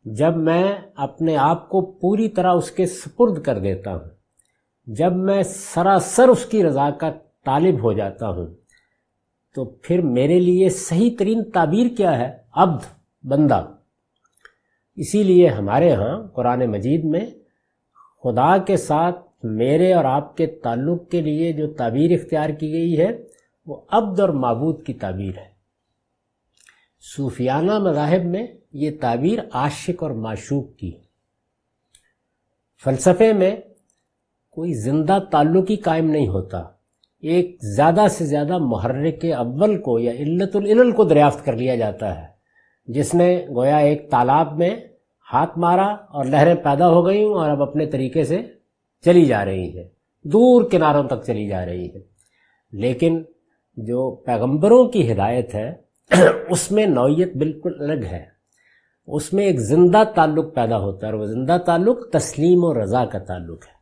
A: جب میں اپنے آپ کو پوری طرح اس کے سپرد کر دیتا ہوں، جب میں سراسر اس کی رضا کا طالب ہو جاتا ہوں، تو پھر میرے لیے صحیح ترین تعبیر کیا ہے؟ عبد، بندہ۔ اسی لیے ہمارے ہاں قرآن مجید میں خدا کے ساتھ میرے اور آپ کے تعلق کے لیے جو تعبیر اختیار کی گئی ہے وہ عبد اور معبود کی تعبیر ہے۔ صوفیانہ مذاہب میں یہ تعبیر عاشق اور معشوق کی۔ فلسفے میں کوئی زندہ تعلق ہی قائم نہیں ہوتا، ایک زیادہ سے زیادہ محرک اول کو یا علت العلل کو دریافت کر لیا جاتا ہے، جس نے گویا ایک تالاب میں ہاتھ مارا اور لہریں پیدا ہو گئیں اور اب اپنے طریقے سے چلی جا رہی ہیں، دور کناروں تک چلی جا رہی ہیں۔ لیکن جو پیغمبروں کی ہدایت ہے اس میں نوعیت بالکل الگ ہے، اس میں ایک زندہ تعلق پیدا ہوتا ہے، اور وہ زندہ تعلق تسلیم و رضا کا تعلق ہے۔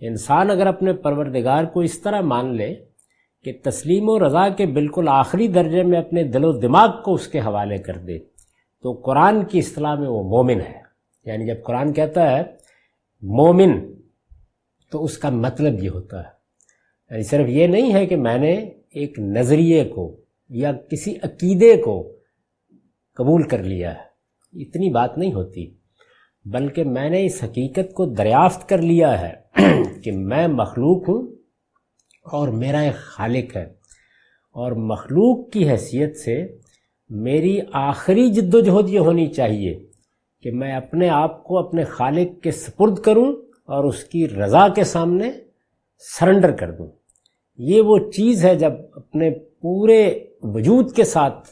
A: انسان اگر اپنے پروردگار کو اس طرح مان لے کہ تسلیم و رضا کے بالکل آخری درجے میں اپنے دل و دماغ کو اس کے حوالے کر دے، تو قرآن کی اصطلاح میں وہ مومن ہے۔ یعنی جب قرآن کہتا ہے مومن تو اس کا مطلب یہ ہوتا ہے، یعنی صرف یہ نہیں ہے کہ میں نے ایک نظریے کو یا کسی عقیدے کو قبول کر لیا ہے، اتنی بات نہیں ہوتی، بلکہ میں نے اس حقیقت کو دریافت کر لیا ہے کہ میں مخلوق ہوں اور میرا ایک خالق ہے، اور مخلوق کی حیثیت سے میری آخری جد و جہد یہ ہونی چاہیے کہ میں اپنے آپ کو اپنے خالق کے سپرد کروں اور اس کی رضا کے سامنے سرنڈر کر دوں۔ یہ وہ چیز ہے جب اپنے پورے وجود کے ساتھ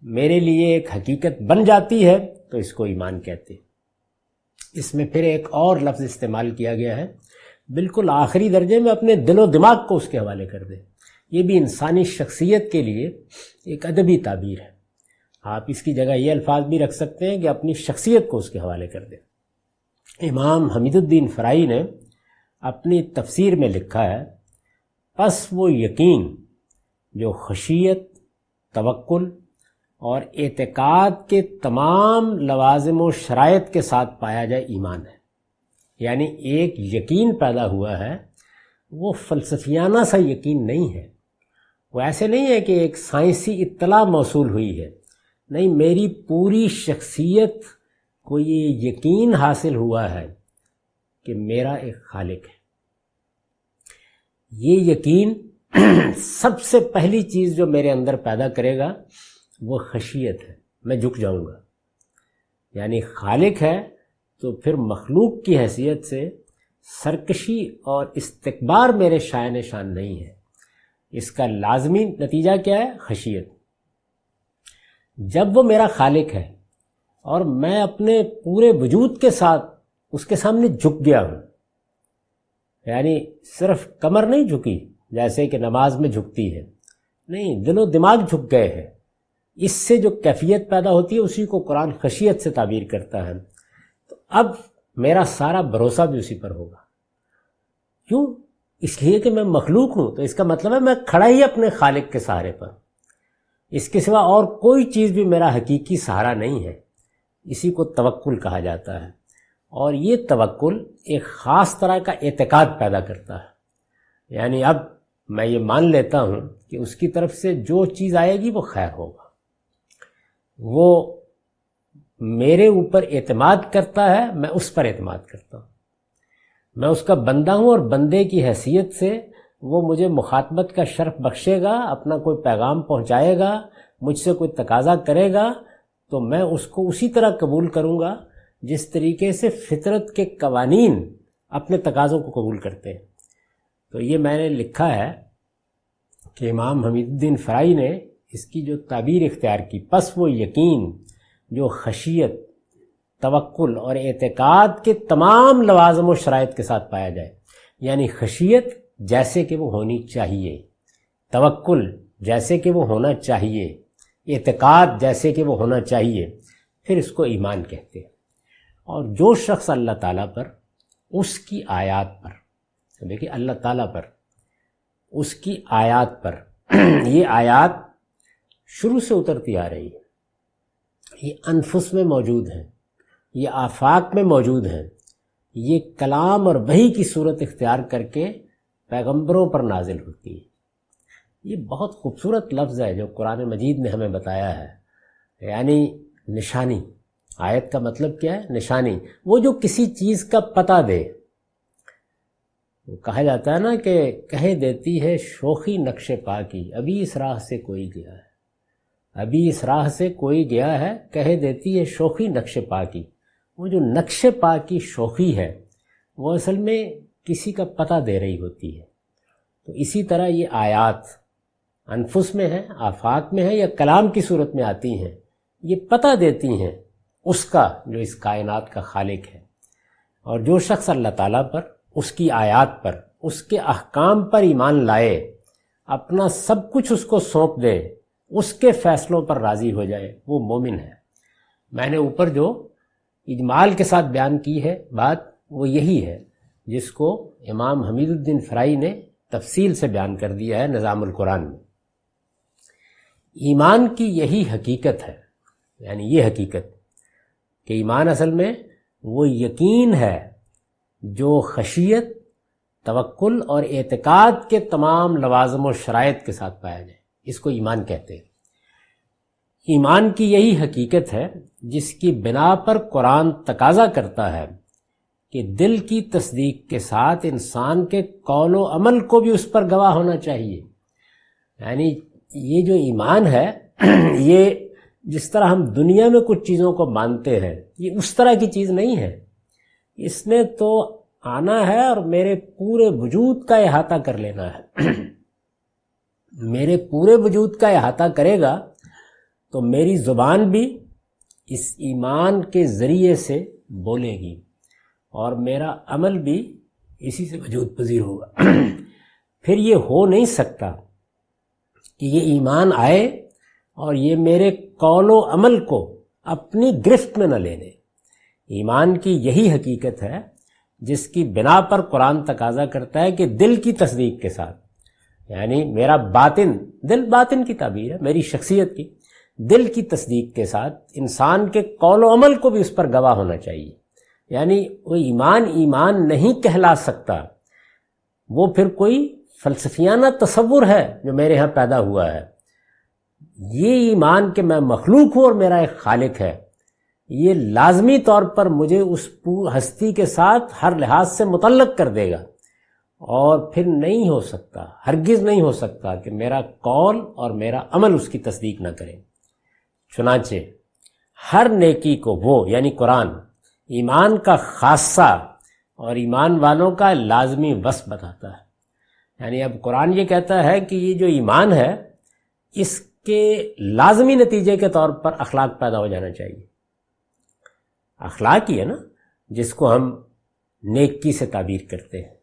A: میرے لیے ایک حقیقت بن جاتی ہے تو اس کو ایمان کہتے ہیں۔ اس میں پھر ایک اور لفظ استعمال کیا گیا ہے، بالکل آخری درجے میں اپنے دل و دماغ کو اس کے حوالے کر دیں۔ یہ بھی انسانی شخصیت کے لیے ایک ادبی تعبیر ہے۔ آپ اس کی جگہ یہ الفاظ بھی رکھ سکتے ہیں کہ اپنی شخصیت کو اس کے حوالے کر دیں۔ امام حمید الدین فرائی نے اپنی تفسیر میں لکھا ہے، پس وہ یقین جو خشیت، توکل اور اعتقاد کے تمام لوازم و شرائط کے ساتھ پایا جائے ایمان ہے۔ یعنی ایک یقین پیدا ہوا ہے، وہ فلسفیانہ سا یقین نہیں ہے، وہ ایسے نہیں ہے کہ ایک سائنسی اطلاع موصول ہوئی ہے، نہیں، میری پوری شخصیت کو یہ یقین حاصل ہوا ہے کہ میرا ایک خالق ہے۔ یہ یقین سب سے پہلی چیز جو میرے اندر پیدا کرے گا وہ خشیت ہے، میں جھک جاؤں گا۔ یعنی خالق ہے تو پھر مخلوق کی حیثیت سے سرکشی اور استکبار میرے شائن شان نہیں ہے۔ اس کا لازمی نتیجہ کیا ہے؟ خشیت۔ جب وہ میرا خالق ہے اور میں اپنے پورے وجود کے ساتھ اس کے سامنے جھک گیا ہوں، یعنی صرف کمر نہیں جھکی جیسے کہ نماز میں جھکتی ہے، نہیں، دل و دماغ جھک گئے ہیں۔ اس سے جو کیفیت پیدا ہوتی ہے اسی کو قرآن خشیت سے تعبیر کرتا ہے۔ تو اب میرا سارا بھروسہ بھی اسی پر ہوگا۔ کیوں؟ اس لیے کہ میں مخلوق ہوں، تو اس کا مطلب ہے میں کھڑا ہی اپنے خالق کے سہارے پر، اس کے سوا اور کوئی چیز بھی میرا حقیقی سہارا نہیں ہے۔ اسی کو توکل کہا جاتا ہے، اور یہ توکل ایک خاص طرح کا اعتقاد پیدا کرتا ہے۔ یعنی اب میں یہ مان لیتا ہوں کہ اس کی طرف سے جو چیز آئے گی وہ خیر ہوگا، وہ میرے اوپر اعتماد کرتا ہے، میں اس پر اعتماد کرتا ہوں، میں اس کا بندہ ہوں، اور بندے کی حیثیت سے وہ مجھے مخاطبت کا شرف بخشے گا، اپنا کوئی پیغام پہنچائے گا، مجھ سے کوئی تقاضا کرے گا تو میں اس کو اسی طرح قبول کروں گا جس طریقے سے فطرت کے قوانین اپنے تقاضوں کو قبول کرتے ہیں۔ تو یہ میں نے لکھا ہے کہ امام حمید الدین فرائی نے اس کی جو تعبیر اختیار کی، پس وہ یقین جو خشیت، توکل اور اعتقاد کے تمام لوازم و شرائط کے ساتھ پایا جائے، یعنی خشیت جیسے کہ وہ ہونی چاہیے، توکل جیسے کہ وہ ہونا چاہیے، اعتقاد جیسے کہ وہ ہونا چاہیے، پھر اس کو ایمان کہتے ہیں۔ اور جو شخص اللہ تعالیٰ پر، اس کی آیات پر، دیکھیے اللہ تعالیٰ پر، اس کی آیات پر، یہ آیات شروع سے اترتی آ رہی ہے، یہ انفس میں موجود ہیں، یہ آفاق میں موجود ہیں، یہ کلام اور وحی کی صورت اختیار کر کے پیغمبروں پر نازل ہوتی ہے۔ یہ بہت خوبصورت لفظ ہے جو قرآن مجید نے ہمیں بتایا ہے، یعنی نشانی۔ آیت کا مطلب کیا ہے؟ نشانی، وہ جو کسی چیز کا پتہ دے۔ وہ کہا جاتا ہے نا کہ کہہ دیتی ہے شوخی نقش پا کی، ابھی اس راہ سے کوئی گیا ہے، ابھی اس راہ سے کوئی گیا ہے، کہہ دیتی ہے شوخی نقش پا کی۔ وہ جو نقش پا کی شوخی ہے وہ اصل میں کسی کا پتہ دے رہی ہوتی ہے۔ تو اسی طرح یہ آیات انفس میں ہیں، آفاق میں ہیں، یا کلام کی صورت میں آتی ہیں، یہ پتہ دیتی ہیں اس کا جو اس کائنات کا خالق ہے۔ اور جو شخص اللہ تعالیٰ پر، اس کی آیات پر، اس کے احکام پر ایمان لائے، اپنا سب کچھ اس کو سونپ دے، اس کے فیصلوں پر راضی ہو جائے، وہ مومن ہے۔ میں نے اوپر جو اجمال کے ساتھ بیان کی ہے بات، وہ یہی ہے جس کو امام حمید الدین فرائی نے تفصیل سے بیان کر دیا ہے نظام القرآن میں۔ ایمان کی یہی حقیقت ہے، یعنی یہ حقیقت کہ ایمان اصل میں وہ یقین ہے جو خشیت، توکل اور اعتقاد کے تمام لوازم و شرائط کے ساتھ پایا جائے، اس کو ایمان کہتے ہیں۔ ایمان کی یہی حقیقت ہے جس کی بنا پر قرآن تقاضا کرتا ہے کہ دل کی تصدیق کے ساتھ انسان کے قول و عمل کو بھی اس پر گواہ ہونا چاہیے۔ یعنی یہ جو ایمان ہے، یہ جس طرح ہم دنیا میں کچھ چیزوں کو مانتے ہیں، یہ اس طرح کی چیز نہیں ہے۔ اس نے تو آنا ہے اور میرے پورے وجود کا احاطہ کر لینا ہے۔ میرے پورے وجود کا احاطہ کرے گا تو میری زبان بھی اس ایمان کے ذریعے سے بولے گی، اور میرا عمل بھی اسی سے وجود پذیر ہوگا۔ پھر یہ ہو نہیں سکتا کہ یہ ایمان آئے اور یہ میرے قول و عمل کو اپنی گرفت میں نہ لینے۔ ایمان کی یہی حقیقت ہے جس کی بنا پر قرآن تقاضا کرتا ہے کہ دل کی تصدیق کے ساتھ، یعنی میرا باطن، دل باطن کی تعبیر ہے میری شخصیت کی، دل کی تصدیق کے ساتھ انسان کے قول و عمل کو بھی اس پر گواہ ہونا چاہیے۔ یعنی وہ ایمان نہیں کہلا سکتا، وہ پھر کوئی فلسفیانہ تصور ہے جو میرے ہاں پیدا ہوا ہے۔ یہ ایمان کہ میں مخلوق ہوں اور میرا ایک خالق ہے، یہ لازمی طور پر مجھے اس ہستی کے ساتھ ہر لحاظ سے متعلق کر دے گا، اور پھر نہیں ہو سکتا، ہرگز نہیں ہو سکتا کہ میرا قول اور میرا عمل اس کی تصدیق نہ کرے۔ چنانچہ ہر نیکی کو وہ، یعنی قرآن، ایمان کا خاصہ اور ایمان والوں کا لازمی وصف بتاتا ہے۔ یعنی اب قرآن یہ کہتا ہے کہ یہ جو ایمان ہے اس کے لازمی نتیجے کے طور پر اخلاق پیدا ہو جانا چاہیے۔ اخلاق ہی ہے نا جس کو ہم نیکی سے تعبیر کرتے ہیں۔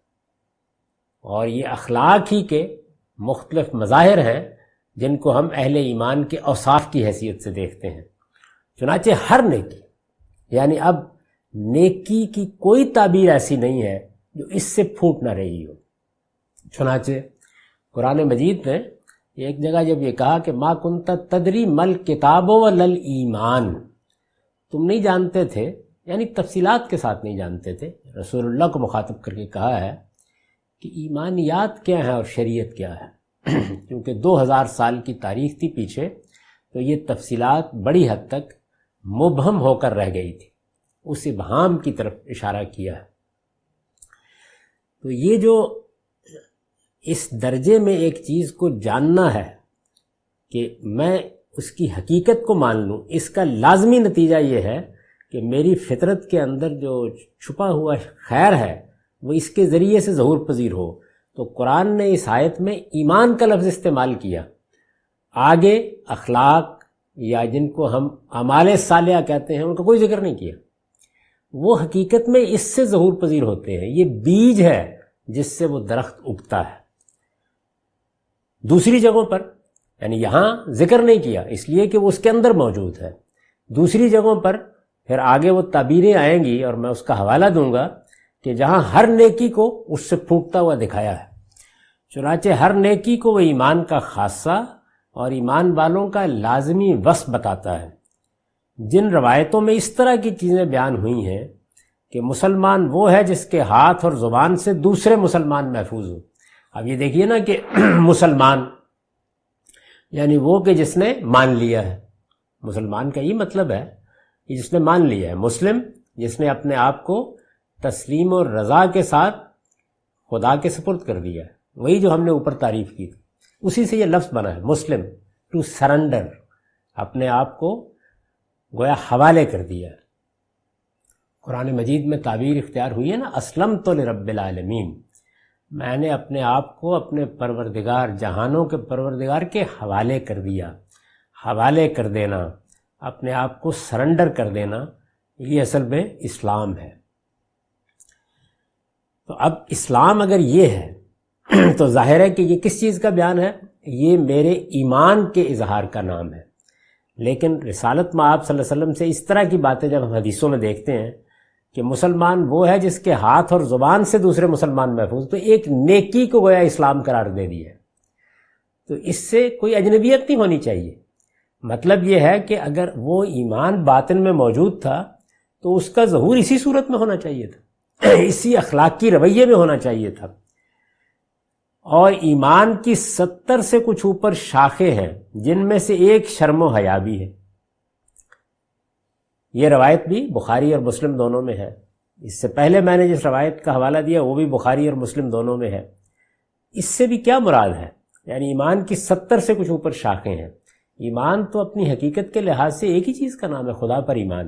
A: اور یہ اخلاق ہی کے مختلف مظاہر ہیں جن کو ہم اہل ایمان کے اوصاف کی حیثیت سے دیکھتے ہیں۔ چنانچہ ہر نیکی، یعنی اب نیکی کی کوئی تعبیر ایسی نہیں ہے جو اس سے پھوٹ نہ رہی ہو۔ چنانچہ قرآن مجید نے ایک جگہ جب یہ کہا کہ ما کنت تدری مل کتاب ولل ایمان، تم نہیں جانتے تھے، یعنی تفصیلات کے ساتھ نہیں جانتے تھے، رسول اللہ کو مخاطب کر کے کہا ہے کہ ایمانیات کیا ہیں اور شریعت کیا ہے، کیونکہ 2000 سال کی تاریخ تھی پیچھے، تو یہ تفصیلات بڑی حد تک مبہم ہو کر رہ گئی تھی، اس ابہام کی طرف اشارہ کیا ہے۔ تو یہ جو اس درجے میں ایک چیز کو جاننا ہے کہ میں اس کی حقیقت کو مان لوں، اس کا لازمی نتیجہ یہ ہے کہ میری فطرت کے اندر جو چھپا ہوا خیر ہے وہ اس کے ذریعے سے ظہور پذیر ہو۔ تو قرآن نے اس آیت میں ایمان کا لفظ استعمال کیا، آگے اخلاق یا جن کو ہم اعمال صالحہ کہتے ہیں ان کا کوئی ذکر نہیں کیا۔ وہ حقیقت میں اس سے ظہور پذیر ہوتے ہیں، یہ بیج ہے جس سے وہ درخت اگتا ہے۔ دوسری جگہوں پر یعنی یہاں ذکر نہیں کیا اس لیے کہ وہ اس کے اندر موجود ہے، دوسری جگہوں پر پھر آگے وہ تعبیریں آئیں گی اور میں اس کا حوالہ دوں گا کہ جہاں ہر نیکی کو اس سے پھوٹتا ہوا دکھایا ہے۔ چنانچہ ہر نیکی کو وہ ایمان کا خاصہ اور ایمان والوں کا لازمی وصف بتاتا ہے۔ جن روایتوں میں اس طرح کی چیزیں بیان ہوئی ہیں کہ مسلمان وہ ہے جس کے ہاتھ اور زبان سے دوسرے مسلمان محفوظ ہوں۔ اب یہ دیکھیے نا کہ مسلمان یعنی وہ کہ جس نے مان لیا ہے، مسلمان کا یہ مطلب ہے کہ جس نے مان لیا ہے، مسلم جس نے اپنے آپ کو تسلیم اور رضا کے ساتھ خدا کے سپرد کر دیا ہے، وہی جو ہم نے اوپر تعریف کی تھی، اسی سے یہ لفظ بنا ہے مسلم، ٹو سرنڈر، اپنے آپ کو گویا حوالے کر دیا ہے۔ قرآن مجید میں تعبیر اختیار ہوئی ہے نا، اسلمت لرب العالمین، میں نے اپنے آپ کو اپنے پروردگار، جہانوں کے پروردگار کے حوالے کر دیا۔ حوالے کر دینا، اپنے آپ کو سرنڈر کر دینا، یہ اصل میں اسلام ہے۔ تو اب اسلام اگر یہ ہے تو ظاہر ہے کہ یہ کس چیز کا بیان ہے؟ یہ میرے ایمان کے اظہار کا نام ہے۔ لیکن رسالت مآب صلی اللہ علیہ وسلم سے اس طرح کی باتیں جب ہم حدیثوں میں دیکھتے ہیں کہ مسلمان وہ ہے جس کے ہاتھ اور زبان سے دوسرے مسلمان محفوظ، تو ایک نیکی کو گویا اسلام قرار دے دیا ہے۔ تو اس سے کوئی اجنبیت نہیں ہونی چاہیے۔ مطلب یہ ہے کہ اگر وہ ایمان باطن میں موجود تھا تو اس کا ظہور اسی صورت میں ہونا چاہیے تھا، اسی اخلاقی رویے میں ہونا چاہیے تھا۔ اور ایمان کی 70 سے کچھ اوپر شاخیں ہیں جن میں سے ایک شرم و حیا بھی ہے۔ یہ روایت بھی بخاری اور مسلم دونوں میں ہے۔ اس سے پہلے میں نے جس روایت کا حوالہ دیا وہ بھی بخاری اور مسلم دونوں میں ہے۔ اس سے بھی کیا مراد ہے؟ یعنی ایمان کی 70 سے کچھ اوپر شاخیں ہیں۔ ایمان تو اپنی حقیقت کے لحاظ سے ایک ہی چیز کا نام ہے، خدا پر ایمان،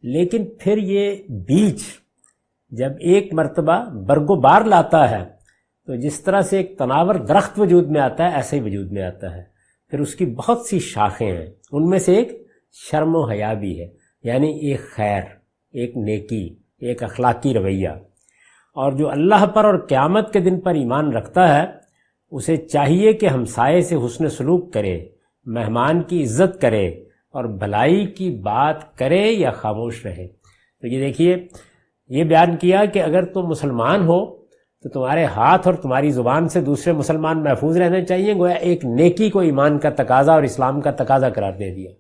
A: لیکن پھر یہ بیج جب ایک مرتبہ برگ و بار لاتا ہے تو جس طرح سے ایک تناور درخت وجود میں آتا ہے ایسے ہی وجود میں آتا ہے، پھر اس کی بہت سی شاخیں ہیں، ان میں سے ایک شرم و حیا بھی ہے، یعنی ایک خیر، ایک نیکی، ایک اخلاقی رویہ۔ اور جو اللہ پر اور قیامت کے دن پر ایمان رکھتا ہے اسے چاہیے کہ ہمسائے سے حسن سلوک کرے، مہمان کی عزت کرے اور بھلائی کی بات کرے یا خاموش رہے۔ تو یہ دیکھیے، یہ بیان کیا کہ اگر تم مسلمان ہو تو تمہارے ہاتھ اور تمہاری زبان سے دوسرے مسلمان محفوظ رہنے چاہیے، گویا ایک نیکی کو ایمان کا تقاضا اور اسلام کا تقاضا قرار دے دیا،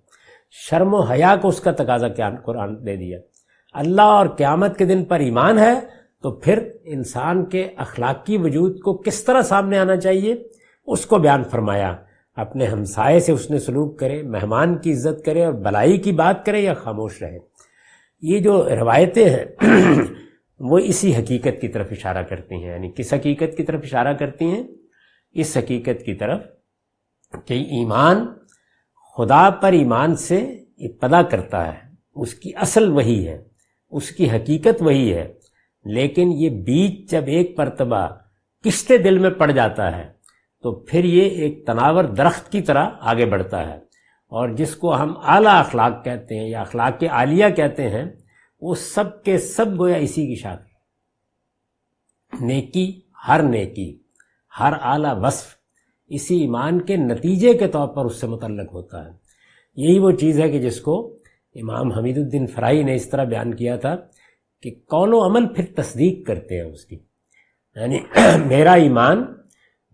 A: شرم و حیا کو اس کا تقاضا قرآن دے دیا۔ اللہ اور قیامت کے دن پر ایمان ہے تو پھر انسان کے اخلاقی وجود کو کس طرح سامنے آنا چاہیے اس کو بیان فرمایا۔ اپنے ہمسائے سے اس نے سلوک کرے، مہمان کی عزت کرے اور بھلائی کی بات کرے یا خاموش رہے۔ یہ جو روایتیں ہیں وہ اسی حقیقت کی طرف اشارہ کرتی ہیں۔ یعنی کس حقیقت کی طرف اشارہ کرتی ہیں؟ اس حقیقت کی طرف کہ ایمان خدا پر ایمان سے ابتدا کرتا ہے، اس کی اصل وہی ہے، اس کی حقیقت وہی ہے، لیکن یہ بیج جب ایک مرتبہ کشتے دل میں پڑ جاتا ہے تو پھر یہ ایک تناور درخت کی طرح آگے بڑھتا ہے، اور جس کو ہم اعلیٰ اخلاق کہتے ہیں یا اخلاق عالیہ کہتے ہیں، وہ سب کے سب گویا اسی کی شاخ ہے۔ نیکی ہر نیکی، ہر اعلیٰ وصف اسی ایمان کے نتیجے کے طور پر اس سے متعلق ہوتا ہے۔ یہی وہ چیز ہے کہ جس کو امام حمید الدین فرائی نے اس طرح بیان کیا تھا کہ قول و عمل پھر تصدیق کرتے ہیں اس کی، یعنی میرا ایمان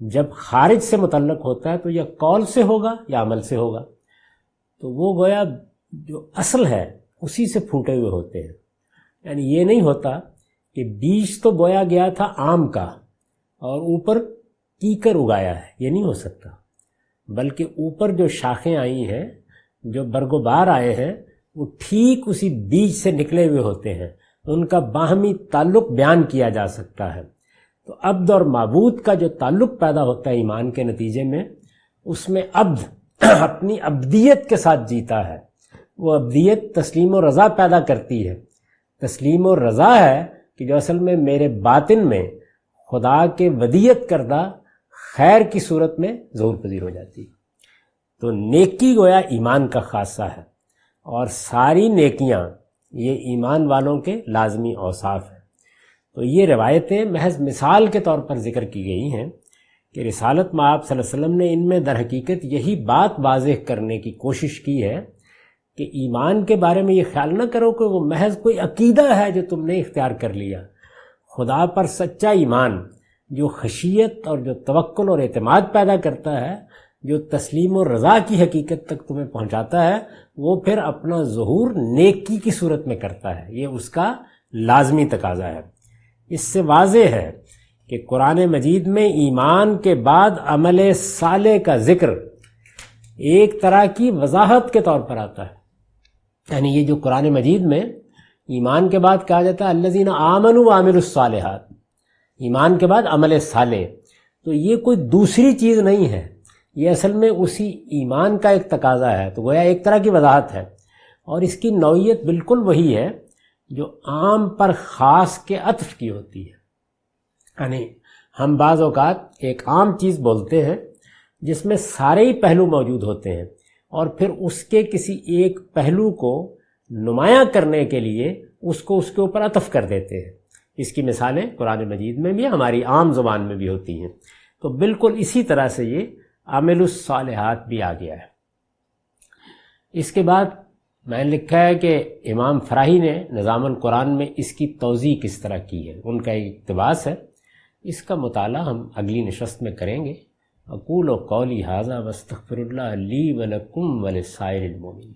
A: جب خارج سے متعلق ہوتا ہے تو یا قول سے ہوگا یا عمل سے ہوگا، تو وہ گویا جو اصل ہے اسی سے پھوٹے ہوئے ہوتے ہیں۔ یعنی یہ نہیں ہوتا کہ بیج تو بویا گیا تھا آم کا اور اوپر کیکر اگایا ہے، یہ نہیں ہو سکتا، بلکہ اوپر جو شاخیں آئی ہیں، جو برگ و بار آئے ہیں، وہ ٹھیک اسی بیج سے نکلے ہوئے ہوتے ہیں، ان کا باہمی تعلق بیان کیا جا سکتا ہے۔ تو عبد اور معبود کا جو تعلق پیدا ہوتا ہے ایمان کے نتیجے میں، اس میں عبد اپنی عبدیت کے ساتھ جیتا ہے، وہ عبدیت تسلیم و رضا پیدا کرتی ہے۔ تسلیم و رضا ہے کہ جو اصل میں میرے باطن میں خدا کے ودیت کردہ خیر کی صورت میں ظہور پذیر ہو جاتی ہے۔ تو نیکی گویا ایمان کا خاصہ ہے، اور ساری نیکیاں یہ ایمان والوں کے لازمی اوصاف ہیں۔ تو یہ روایتیں محض مثال کے طور پر ذکر کی گئی ہیں کہ رسالت مآب صلی اللہ علیہ وسلم نے ان میں در حقیقت یہی بات واضح کرنے کی کوشش کی ہے کہ ایمان کے بارے میں یہ خیال نہ کرو کہ وہ محض کوئی عقیدہ ہے جو تم نے اختیار کر لیا۔ خدا پر سچا ایمان جو خشیت اور جو توکل اور اعتماد پیدا کرتا ہے، جو تسلیم و رضا کی حقیقت تک تمہیں پہنچاتا ہے، وہ پھر اپنا ظہور نیکی کی صورت میں کرتا ہے، یہ اس کا لازمی تقاضا ہے۔ اس سے واضح ہے کہ قرآن مجید میں ایمان کے بعد عمل صالح کا ذکر ایک طرح کی وضاحت کے طور پر آتا ہے۔ یعنی یہ جو قرآن مجید میں ایمان کے بعد کہا جاتا ہے الذین آمنوا وعملوا الصالحات، ایمان کے بعد عمل صالح، تو یہ کوئی دوسری چیز نہیں ہے، یہ اصل میں اسی ایمان کا ایک تقاضا ہے۔ تو گویا ایک طرح کی وضاحت ہے، اور اس کی نوعیت بالکل وہی ہے جو عام پر خاص کے عطف کی ہوتی ہے۔ یعنی ہم بعض اوقات ایک عام چیز بولتے ہیں جس میں سارے ہی پہلو موجود ہوتے ہیں، اور پھر اس کے کسی ایک پہلو کو نمایاں کرنے کے لیے اس کو اس کے اوپر عطف کر دیتے ہیں۔ اس کی مثالیں قرآن مجید میں بھی، ہماری عام زبان میں بھی ہوتی ہیں۔ تو بالکل اسی طرح سے یہ عمل الصالحات بھی آ گیا ہے۔ اس کے بعد میں نے لکھا ہے کہ امام فراہی نے نظام القرآن میں اس کی توضیح کس طرح کی ہے، ان کا ایک اقتباس ہے، اس کا مطالعہ ہم اگلی نشست میں کریں گے۔ اقول قولی ھذا واستغفر اللہ لی ولکم ولسائر المؤمنین۔